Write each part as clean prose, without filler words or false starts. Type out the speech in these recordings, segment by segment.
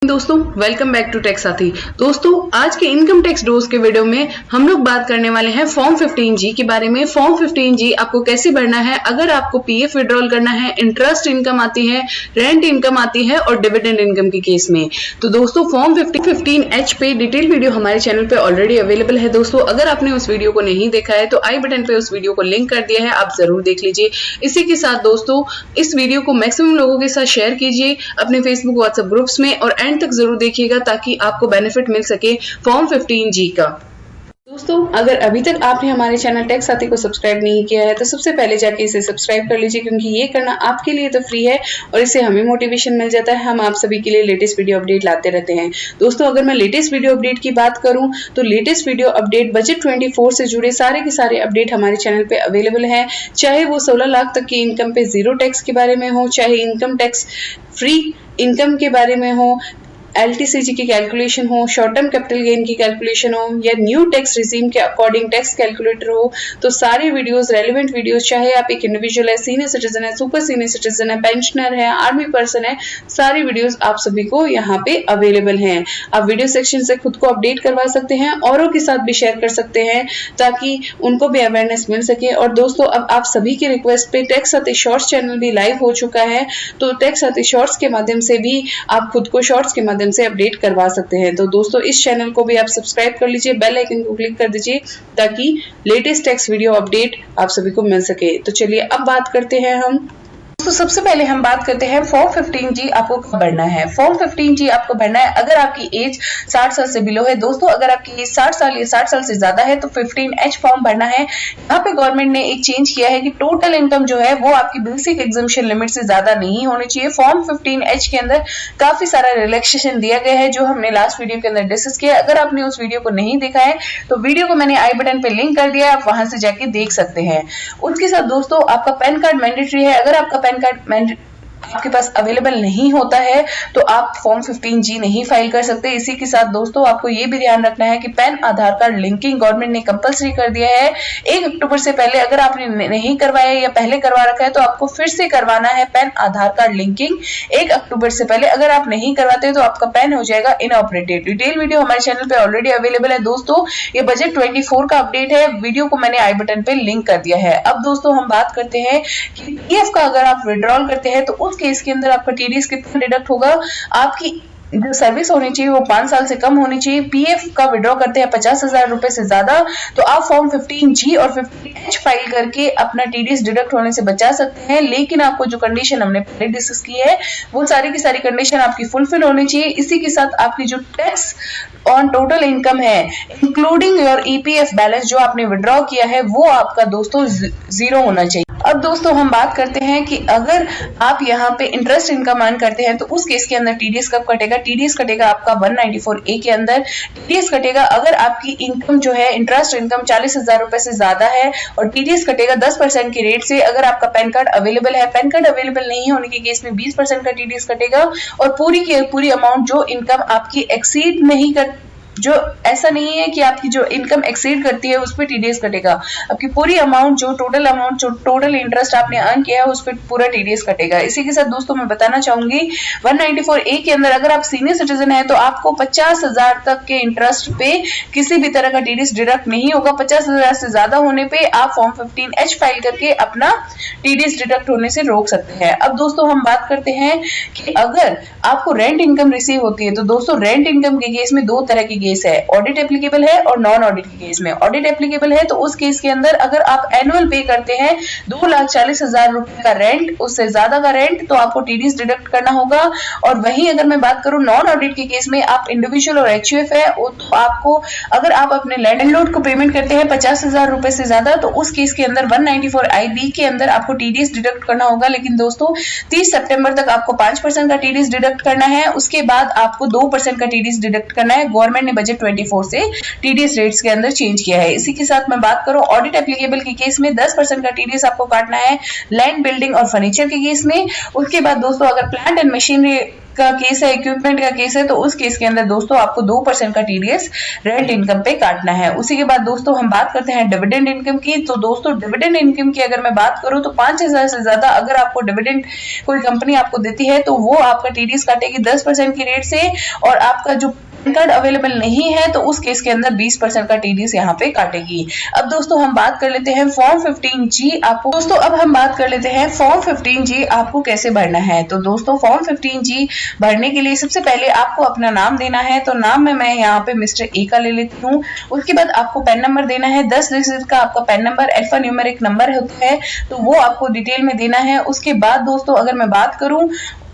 दोस्तों welcome back to tax साथी। दोस्तों आज के इनकम टैक्स डोज के वीडियो में हम लोग बात करने वाले हैं फॉर्म 15G के बारे में। फॉर्म 15G आपको कैसे भरना है अगर आपको पीएफ विड्रॉल करना है, इंटरेस्ट इनकम आती है, रेंट इनकम आती है और डिविडेंड इनकम के केस में। तो दोस्तों फॉर्म 15H पे डिटेल वीडियो हमारे चैनल पे ऑलरेडी अवेलेबल है। दोस्तों अगर आपने उस वीडियो को नहीं देखा है तो आई बटन पे उस वीडियो को लिंक कर दिया है, आप जरूर देख लीजिए। इसी के साथ दोस्तों इस वीडियो को मैक्सिमम लोगों के साथ शेयर कीजिए अपने फेसबुक व्हाट्सएप ग्रुप्स में और एंड तक जरूर देखिएगा ताकि आपको बेनिफिट मिल सके फॉर्म 15G का। दोस्तों अगर अभी तक आपने हमारे चैनल टैक्स साथी को सब्सक्राइब नहीं किया है तो सबसे पहले जाके इसे सब्सक्राइब कर लीजिए, क्योंकि ये करना आपके लिए तो फ्री है और इससे हमें मोटिवेशन मिल जाता है। हम आप सभी के लिए लेटेस्ट वीडियो अपडेट लाते रहते हैं। दोस्तों अगर मैं लेटेस्ट वीडियो अपडेट की बात करूं तो लेटेस्ट वीडियो अपडेट बजट 24 से जुड़े सारे के सारे अपडेट हमारे चैनल पे अवेलेबल है, चाहे वो 16 लाख तक की इनकम पे जीरो टैक्स के बारे में हो, चाहे इनकम टैक्स फ्री इनकम के बारे में हो, LTCG की कैलकुलेशन हो, शॉर्ट टर्म कैपिटल गेन की कैलकुलेशन हो या न्यू टैक्स रिजीम के अकॉर्डिंग टैक्स कैलकुलेटर हो। तो सारे वीडियोस रेलेवेंट वीडियोस, चाहे आप एक इंडिविजुअल है, सीनियर सिटीजन है, सुपर सीनियर सिटीजन है, पेंशनर है, आर्मी पर्सन है, सारी वीडियोस आप सभी को यहाँ पे अवेलेबल हैं। आप वीडियो सेक्शन से खुद को अपडेट करवा सकते हैं, औरों के साथ भी शेयर कर सकते हैं ताकि उनको भी अवेयरनेस मिल सके। और दोस्तों अब आप सभी की रिक्वेस्ट पे टैक्स साथी शॉर्ट्स चैनल भी लाइव हो चुका है, तो टैक्स साथी शॉर्ट्स के माध्यम से भी आप खुद को शॉर्ट्स के माध्यम से अपडेट करवा सकते हैं। तो दोस्तों इस चैनल को भी आप सब्सक्राइब कर लीजिए, बेल आइकन को क्लिक कर दीजिए ताकि लेटेस्ट टैक्स वीडियो अपडेट आप सभी को मिल सके। तो चलिए अब बात करते हैं हम। तो सबसे पहले हम बात करते हैं फॉर्म 15G आपको कब भरना है। फॉर्म 15G आपको भरना है अगर आपकी एज 60 साल से बिलो है। दोस्तों अगर आपकी एज 60 साल या 60 साल से ज्यादा है तो 15H फॉर्म भरना है। यहाँ पे गवर्नमेंट ने एक चेंज किया है कि टोटल इनकम जो है वो आपकी बेसिक एग्जम्पशन लिमिट से ज्यादा नहीं होनी चाहिए। फॉर्म 15H के अंदर काफी सारा रिलैक्सेशन दिया गया है जो हमने लास्ट वीडियो के अंदर डिस्कस किया। अगर आपने उस वीडियो को नहीं देखा है तो वीडियो को मैंने आई बटन पे लिंक कर दिया है, आप वहां से जाके देख सकते हैं। उसके साथ दोस्तों आपका पैन कार्ड मैंडेटरी है। अगर आपका पैन कार्ड आपके पास अवेलेबल नहीं होता है तो आप फॉर्म 15G नहीं फाइल कर सकते। इसी के साथ दोस्तों आपको ये भी ध्यान रखना है कि पैन आधार कार्ड लिंकिंग गवर्नमेंट ने कंपलसरी कर दिया है 1 अक्टूबर से पहले। अगर आपने नहीं करवाया या पहले करवा रखा है तो आपको फिर से करवाना है पैन आधार कार्ड लिंकिंग 1 अक्टूबर से पहले। अगर आप नहीं करवाते तो आपका पैन हो जाएगा इनऑपरेटिव। डिटेल वीडियो हमारे चैनल पे ऑलरेडी अवेलेबल है। दोस्तों ये बजट 24 का अपडेट है, वीडियो को मैंने आई बटन पे लिंक कर दिया है। अब दोस्तों हम बात करते हैं कि पीएफ का अगर आप विड्रॉल करते हैं तो उस केस के अंदर आपका टीडीएस कितना डिडक्ट होगा। आपकी जो सर्विस होनी चाहिए वो 5 साल से कम होनी चाहिए। पीएफ का विड्रॉ करते हैं 50,000 रुपए से ज्यादा तो आप फॉर्म 15G और 15H फाइल करके अपना टीडीएस डिडक्ट होने से बचा सकते हैं। लेकिन आपको जो कंडीशन हमने पहले डिस्कस की है वो सारी की सारी कंडीशन आपकी फुलफिल होनी चाहिए। इसी के साथ आपकी जो टैक्स ऑन टोटल इनकम है इंक्लूडिंग योर ईपीएफ बैलेंस जो आपने विड्रॉ किया है वो आपका दोस्तों 0 होना चाहिए। अब दोस्तों हम बात करते हैं कि अगर आप यहाँ पे इंटरेस्ट इनकम अर्न करते हैं तो उस केस के अंदर टीडीएस कब कटेगा। टीडीएस कटेगा आपका 194A के अंदर टीडीएस कटेगा अगर आपकी इनकम जो है इंटरेस्ट इनकम 40,000 रुपए से ज्यादा है, और टीडीएस कटेगा 10% के रेट से अगर आपका पैन कार्ड अवेलेबल है। पैन कार्ड अवेलेबल नहीं होने के केस में 20% का टीडीएस कटेगा और पूरी की पूरी अमाउंट जो इनकम आपकी एक्सीड नहीं कर, जो ऐसा नहीं है कि आपकी जो इनकम एक्सीड करती है उस पर टीडीएस कटेगा। आपकी पूरी अमाउंट जो टोटल इंटरेस्ट आपने अर्न किया है उस पर पूरा टीडीएस कटेगा। इसी के साथ दोस्तों मैं बताना चाहूंगी 194A के अंदर अगर आप सीनियर सिटीजन है तो आपको 50,000 तक के इंटरेस्ट पे किसी भी तरह का टीडीएस डिडक्ट नहीं होगा। 50,000 से ज्यादा होने पे आप फॉर्म 15H फाइल करके अपना टीडीएस डिडक्ट होने से रोक सकते हैं। अब दोस्तों हम बात करते हैं कि अगर आपको रेंट इनकम रिसीव होती है तो दोस्तों रेंट इनकम के केस में 2 तरह की केस है, ऑडिट एप्लीकेबल है और नॉन ऑडिट के केस में। ऑडिट एप्लीकेबल है तो उस केस के अंदर अगर आप एनुअल पे करते हैं 2,40,000 रुपए का रेंट, उससे ज्यादा का रेंट, तो आपको टीडीएस डिडक्ट करना होगा। और वहीं अगर मैं बात करूं नॉन ऑडिट के केस में आप इंडिविजुअल और एचयूएफ है तो आपको अगर आप अपने लैंडलॉर्ड को पेमेंट करते हैं 50,000 रुपए से ज्यादा तो उस केस के अंदर 194IB के अंदर आपको टीडीएस डिडक्ट करना होगा। लेकिन दोस्तों 30 सितंबर तक आपको 5% का टीडीएस डिडक्ट करना है, उसके बाद आपको 2% का टीडीएस डिडक्ट करना है। गवर्नमेंट ने बजट 24 से टीडीएस रेट्स के अंदर चेंज किया है। इसी के साथ मैं बात करूं ऑडिट एप्लीकेबल के केस में 10% का टीडीएस आपको काटना है लैंड, बिल्डिंग और फर्नीचर के केस में। उसके बाद दोस्तों अगर प्लांट एंड मशीनरी का केस है, इक्विपमेंट का केस है, तो उस केस के अंदर दोस्तों आपको 2% का टीडीएस रेंट इनकम पे काटना है। उसी के बाद दोस्तों हम बात करते हैं डिविडेंड इनकम की। तो दोस्तों डिविडेंड इनकम की अगर मैं बात करूं तो 5000 से ज्यादा अगर आपको डिविडेंड कोई कंपनी आपको देती है तो वो आपका टीडीएस काटेगी 10% की रेट से, और आपका जो पैन कार्ड अवेलेबल नहीं है तो उस केस के अंदर 20% का टीडीएस यहाँ पे काटेगी। अब दोस्तों हम बात कर लेते हैं फॉर्म 15G आपको। दोस्तों अब हम बात कर लेते हैं फॉर्म 15G आपको कैसे भरना है। तो दोस्तों फॉर्म 15G भरने के लिए सबसे पहले आपको अपना नाम देना है। तो नाम में मैं यहाँ पे मिस्टर ए का ले लेती हूँ। उसके बाद आपको पैन नंबर देना है, 10 डिजिट का आपका pan number alpha numeric number होता है, तो वो आपको डिटेल में देना है। उसके बाद दोस्तों अगर मैं बात करूं,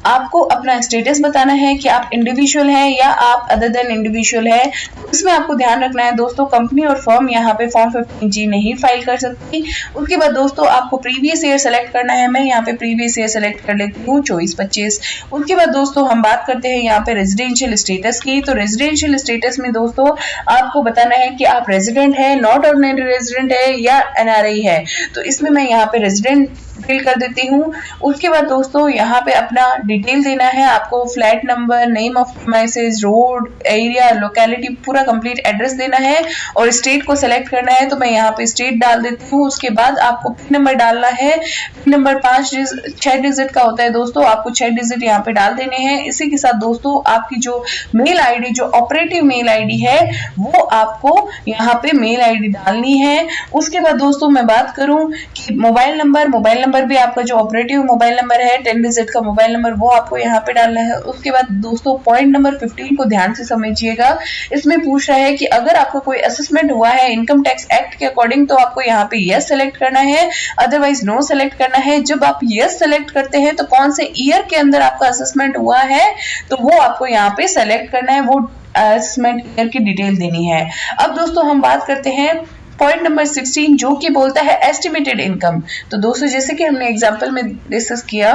आपको अपना स्टेटस बताना है कि आप इंडिविजुअल हैं या आप अदर देन इंडिविजुअल है। इसमें आपको ध्यान रखना है दोस्तों कंपनी और फर्म यहाँ पे फॉर्म 15G नहीं फाइल कर सकती। उसके बाद दोस्तों आपको प्रीवियस ईयर सेलेक्ट करना है। मैं यहाँ पे प्रीवियस ईयर सेलेक्ट कर लेती हूँ 24-25। उसके बाद दोस्तों हम बात करते हैं यहाँ पे रेजिडेंशियल स्टेटस की। तो रेजिडेंशियल स्टेटस में दोस्तों आपको बताना है कि आप रेजिडेंट है, नॉट ऑर्डिनरी रेजिडेंट है या एनआरआई है। तो इसमें मैं यहाँ पे रेजिडेंट फिल कर देती हूँ। उसके बाद दोस्तों यहाँ पे अपना डिटेल देना है, आपको flat number, name of premises, road, area, locality, पूरा कंप्लीट एड्रेस देना है और स्टेट को सेलेक्ट करना है। तो मैं यहाँ पे स्टेट डाल देती हूँ। उसके बाद आपको पिन नंबर डालना है। पिन नंबर 6 डिजिट का होता है दोस्तों, आपको 6 डिजिट यहाँ पे डाल देने हैं। इसी के साथ दोस्तों आपकी जो मेल आईडी, जो ऑपरेटिव मेल आईडी है, वो आपको यहाँ पे मेल आईडी डालनी है। उसके बाद दोस्तों मैं बात करूं कि मोबाइल नंबर भी आपका जो ऑपरेटिव मोबाइल नंबर है 10 डिजिट का मोबाइल नंबर, वो आपको यहाँ पे डालना है। उसके बाद दोस्तों पॉइंट नंबर 15 को ध्यान से समझिएगा। इसमें पूछ रहा है कि अगर आपको कोई असेसमेंट हुआ है इनकम टैक्स एक्ट के अकॉर्डिंग तो आपको यहाँ पे यस सेलेक्ट करना है, अदरवाइज नो सेलेक्ट करना है। जब आप यस सेलेक्ट करते हैं तो कौन से ईयर के अंदर आपका असेसमेंट हुआ है तो वो आपको यहाँ पे सेलेक्ट करना है, वो असेसमेंट ईयर की डिटेल देनी है। अब दोस्तों हम बात करते हैं पॉइंट नंबर 16 जो कि बोलता है एस्टिमेटेड इनकम। तो दोस्तों जैसे कि हमने एग्जांपल में डिस्कस किया,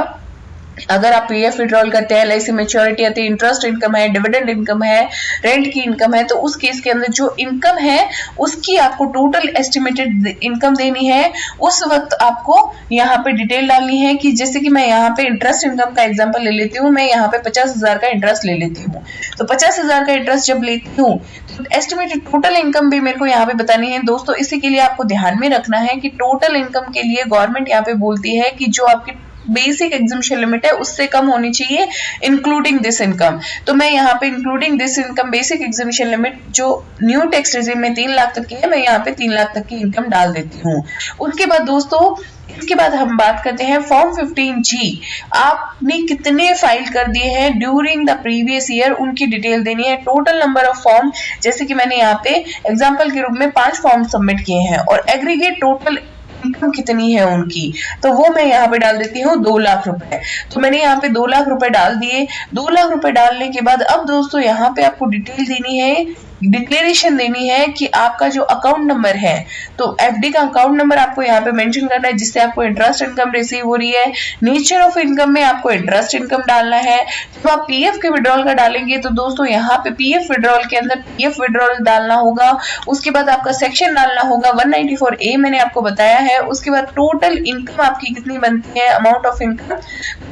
अगर आप पीएफ विड्रॉल करते हैं, एलआईसी मैच्योरिटी आती है, इंटरेस्ट इनकम है, डिविडेंड इनकम है, रेंट की इनकम है, तो उस केस के अंदर जो इनकम है उसकी आपको टोटल एस्टिमेटेड इनकम देनी है। उस वक्त आपको यहाँ पे डिटेल डालनी है कि जैसे कि मैं यहाँ पे इंटरेस्ट इनकम का एग्जांपल ले लेती हूँ। मैं यहाँ पे 50,000 का इंटरेस्ट ले लेती हूँ। तो 50,000 का इंटरेस्ट जब लेती हूँ तो एस्टिमेटेड टोटल इनकम भी मेरे को यहाँ पे बतानी है दोस्तों। इसी के लिए आपको ध्यान में रखना है कि टोटल इनकम के लिए गवर्नमेंट यहाँ पे बोलती है कि जो आपकी बेसिक एग्जम्पशन लिमिट है उससे कम होनी चाहिए इंक्लूडिंग दिस इनकम। तो मैं यहाँ पे including this income basic exemption limit जो न्यू टैक्स रेजिम में 3 लाख तक की है, मैं यहाँ पे 3 लाख तक की इनकम डाल देती हूँ। उसके बाद दोस्तों इसके बाद हम बात करते हैं फॉर्म 15G आपने कितने फाइल कर दिए हैं ड्यूरिंग द प्रीवियस ईयर, उनकी डिटेल देनी है। टोटल नंबर ऑफ फॉर्म, जैसे कि मैंने यहाँ पे एग्जाम्पल के रूप में 5 फॉर्म सबमिट किए हैं और एग्रीगेट टोटल इनकम कितनी है उनकी, तो वो मैं यहाँ पे डाल देती हूँ 2 लाख रुपए। तो मैंने यहाँ पे 2 लाख रुपए डाल दिए। 2 लाख रुपए डालने के बाद अब दोस्तों यहाँ पे आपको डिटेल देनी है, डिक्लेरेशन देनी है कि आपका जो अकाउंट नंबर है, तो एफडी का अकाउंट नंबर आपको यहाँ पे मेंशन करना है जिससे आपको इंटरेस्ट इनकम रिसीव हो रही है। नेचर ऑफ इनकम में आपको इंटरेस्ट इनकम डालना है। जब आप पीएफ के विड्रॉल का डालेंगे तो दोस्तों यहाँ पे पीएफ विड्रॉल के अंदर पीएफ विड्रॉल डालना होगा। उसके बाद आपका सेक्शन डालना होगा 194A मैंने आपको बताया है। उसके बाद टोटल इनकम आपकी कितनी बनती है, अमाउंट ऑफ इनकम,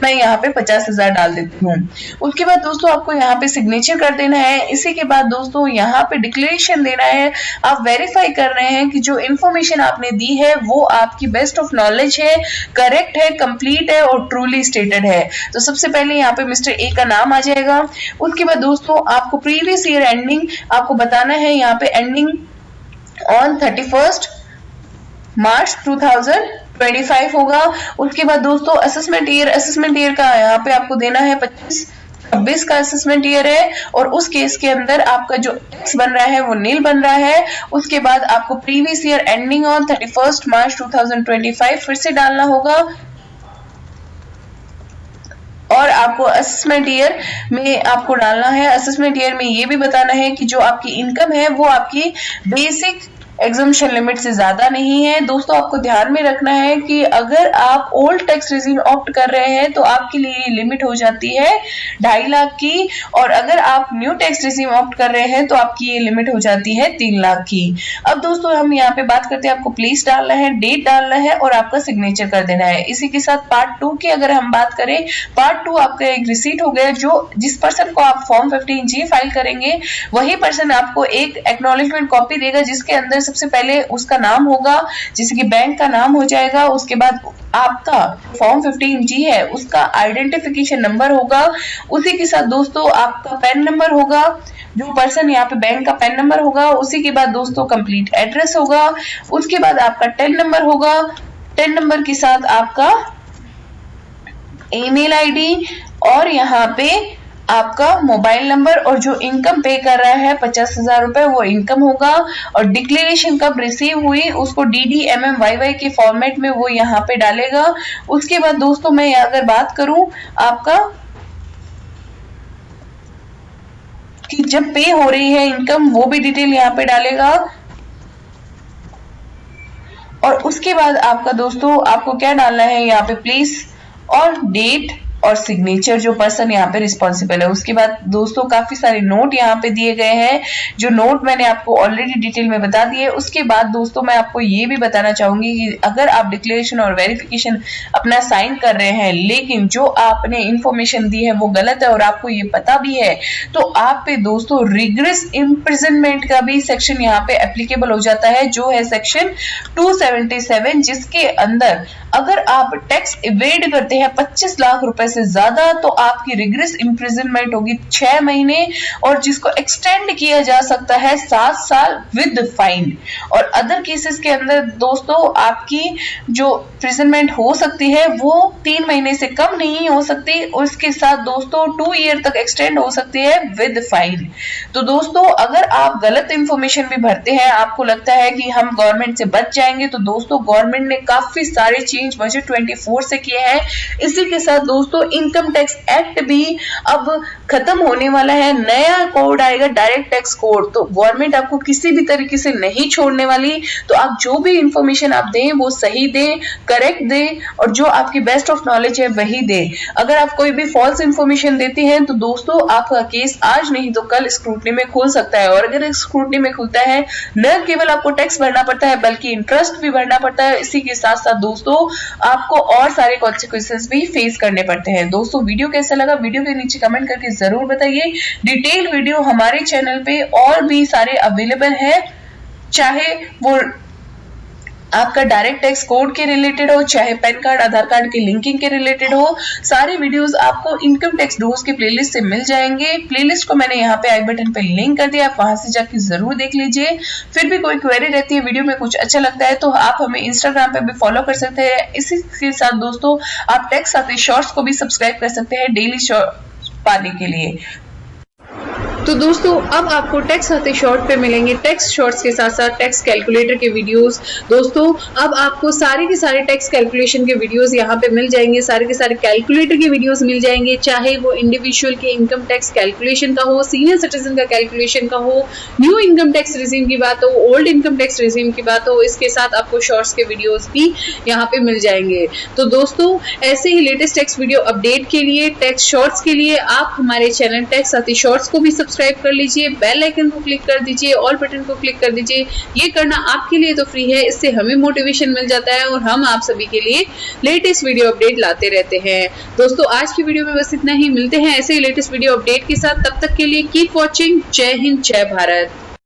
मैं यहाँ पे 50,000 डाल देती हूँ। उसके बाद दोस्तों आपको यहाँ पे सिग्नेचर कर देना है। इसी के बाद दोस्तों यहाँ पे डिक्लेरेशन देना है। आप वेरीफाई कर रहे हैं कि जो इंफॉर्मेशन आपने दी है वो आपकी बेस्ट ऑफ नॉलेज है, करेक्ट है, कंप्लीट है और ट्रूली स्टेटेड है। तो सबसे पहले यहाँ पे मिस्टर ए का नाम आ जाएगा। उसके बाद दोस्तों आपको प्रीवियस ईयर एंडिंग आपको बताना है, यहाँ पे एंडिंग ऑन 31 मार्च 2025 होगा। उसके बाद दोस्तों असेसमेंट ईयर का यहाँ पे आपको देना है 25-26 का असेसमेंट ईयर है और उस केस के अंदर आपका जो टैक्स बन रहा है वो नील बन रहा है। उसके बाद आपको प्रीवियस ईयर एंडिंग ऑन 31 मार्च 2025 फिर से डालना होगा और आपको असेसमेंट ईयर में आपको डालना है। असेसमेंट ईयर में ये भी बताना है कि जो आपकी इनकम है वो आपकी बेसिक एग्जम्पशन लिमिट से ज्यादा नहीं है। दोस्तों आपको ध्यान में रखना है कि अगर आप ओल्ड टैक्स रेजिम ऑप्ट कर रहे हैं तो आपके लिए लिमिट हो जाती है 2.5 लाख की, और अगर आप न्यू टैक्स रेजिम ऑप्ट कर रहे हैं तो आपकी ये लिमिट हो जाती है 3 लाख की। अब दोस्तों हम यहाँ पे बात करते हैं, आपको प्लेस डालना है, डेट डालना है और आपका सिग्नेचर कर देना है। इसी के साथ पार्ट 2 की अगर हम बात करें, पार्ट 2 आपका एक रिसीट हो गया, जो जिस पर्सन को आप फॉर्म 15G फाइल करेंगे वही पर्सन आपको एक एक्नॉलेजमेंट कॉपी देगा, जिसके अंदर सबसे पहले उसका नाम होगा, जैसे कि बैंक का नाम हो जाएगा, उसके बाद आपका फॉर्म 15G है उसका आइडेंटिफिकेशन नंबर होगा, उसी के साथ दोस्तों आपका पैन नंबर होगा, जो पर्सन यहाँ पे बैंक का पैन नंबर होगा, उसी के बाद दोस्तों कंप्लीट एड्रेस होगा, उसके बाद आपका टेन नंबर होगा, 10 नंबर के साथ आपका ईमेल आईडी और यहाँ पे आपका मोबाइल नंबर, और जो इनकम पे कर रहा है 50,000 रुपए वो इनकम होगा, और डिक्लेरेशन कब रिसीव हुई उसको DDMMYY के फॉर्मेट में वो यहाँ पे डालेगा। उसके बाद दोस्तों मैं अगर बात करूं आपका कि जब पे हो रही है इनकम, वो भी डिटेल यहाँ पे डालेगा, और उसके बाद आपका दोस्तों आपको क्या डालना है यहाँ पे प्लेस और डेट और सिग्नेचर जो पर्सन यहाँ पे रिस्पॉन्सिबल है। उसके बाद दोस्तों काफी सारे नोट यहाँ पे दिए गए हैं, जो नोट मैंने आपको ऑलरेडी डिटेल में बता दिए। उसके बाद दोस्तों मैं आपको ये भी बताना चाहूंगी कि अगर आप डिक्लेरेशन और वेरिफिकेशन अपना साइन कर रहे हैं लेकिन जो आपने इंफॉर्मेशन दी है वो गलत है और आपको ये पता भी है, तो आप पे दोस्तों रिग्रेस इम्प्रिजनमेंट का भी सेक्शन यहाँ पे एप्लीकेबल हो जाता है, जो है सेक्शन 277, जिसके अंदर अगर आप टैक्स इवेड करते हैं 25 लाख रुपए से ज्यादा तो आपकी रिग्रेस इम्प्रिजनमेंट होगी 6 महीने, और जिसको एक्सटेंड किया जा सकता है 7 साल विद फाइन। और अदर केसेस के अंदर दोस्तों आपकी जो इम्प्रिजनमेंट हो सकती है वो 3 महीने से कम नहीं हो सकती, उसके साथ दोस्तों 2 ईयर तक एक्सटेंड हो सकती है विद फाइन। तो दोस्तों अगर आप गलत इंफॉर्मेशन भी भरते हैं, आपको लगता है कि हम गवर्नमेंट से बच जाएंगे, तो दोस्तों गवर्नमेंट ने काफी सारे चेंज बजट 24 से किए हैं। इसी के साथ दोस्तों इनकम टैक्स एक्ट भी अब खत्म होने वाला है, नया कोड आएगा डायरेक्ट टैक्स कोड, तो गवर्नमेंट आपको किसी भी तरीके से नहीं छोड़ने वाली। तो आप जो भी इंफॉर्मेशन आप दें वो सही दें, करेक्ट दें, और जो आपकी बेस्ट ऑफ नॉलेज है वही दें। अगर आप कोई भी फॉल्स इंफॉर्मेशन देती हैं तो दोस्तों आपका केस आज नहीं तो कल स्क्रूटनी में खुल सकता है, और अगर स्क्रूटनी में खुलता है न केवल आपको टैक्स भरना पड़ता है बल्कि इंटरेस्ट भी भरना पड़ता है। इसी के साथ साथ दोस्तों आपको और सारे कॉन्सिक्वेंसेस भी फेस करने पड़ते हैं। दोस्तों वीडियो कैसा लगा वीडियो के नीचे कमेंट करके जरूर बताइए। डिटेल वीडियो हमारे चैनल पे और भी सारे अवेलेबल है, चाहे वो आपका डायरेक्ट टैक्स कोड के रिलेटेड हो, चाहे पैन कार्ड आधार कार्ड की लिंकिंग के रिलेटेड हो, सारे वीडियोस आपको इनकम टैक्स डोज के प्लेलिस्ट से मिल जाएंगे। प्लेलिस्ट को मैंने यहाँ पे आई बटन पे लिंक कर दिया, आप वहां से जाके जरूर देख लीजिए। फिर भी कोई क्वेरी रहती है, वीडियो में कुछ अच्छा लगता है तो आप हमें इंस्टाग्राम पे भी फॉलो कर सकते हैं। इसी के साथ दोस्तों आप टैक्स साथी शॉर्ट्स को भी सब्सक्राइब कर सकते हैं डेली पाने के लिए। तो दोस्तों अब आपको टैक्स आते शॉर्ट पे मिलेंगे टैक्स शॉर्ट्स के साथ साथ टैक्स कैलकुलेटर के वीडियोस। दोस्तों अब आपको सारे के सारे टैक्स कैलकुलेशन के वीडियोस यहाँ पे मिल जाएंगे, सारे के सारे कैलकुलेटर के वीडियोस मिल जाएंगे, चाहे वो इंडिविजुअल के इनकम टैक्स कैलकुलेशन का हो, सीनियर सिटीजन का कैलकुलेशन का हो, न्यू इनकम टैक्स रिजीम की बात हो, ओल्ड इनकम टैक्स रिजीम की बात हो। इसके साथ आपको शॉर्ट्स के वीडियोस भी यहाँ पे मिल जाएंगे। तो दोस्तों ऐसे ही लेटेस्ट टैक्स वीडियो अपडेट के लिए, टैक्स शॉर्ट्स के लिए आप हमारे चैनल टैक्स साथी शॉर्ट्स को भी सब्सक्राइब कर लीजिए, बेल आइकन को क्लिक कर दीजिए, ऑल बटन को क्लिक कर दीजिए। ये करना आपके लिए तो फ्री है, इससे हमें मोटिवेशन मिल जाता है और हम आप सभी के लिए लेटेस्ट वीडियो अपडेट लाते रहते हैं। दोस्तों आज की वीडियो में बस इतना ही, मिलते हैं ऐसे ही लेटेस्ट वीडियो अपडेट के साथ। तब तक के लिए कीप वॉचिंग। जय हिंद, जय भारत।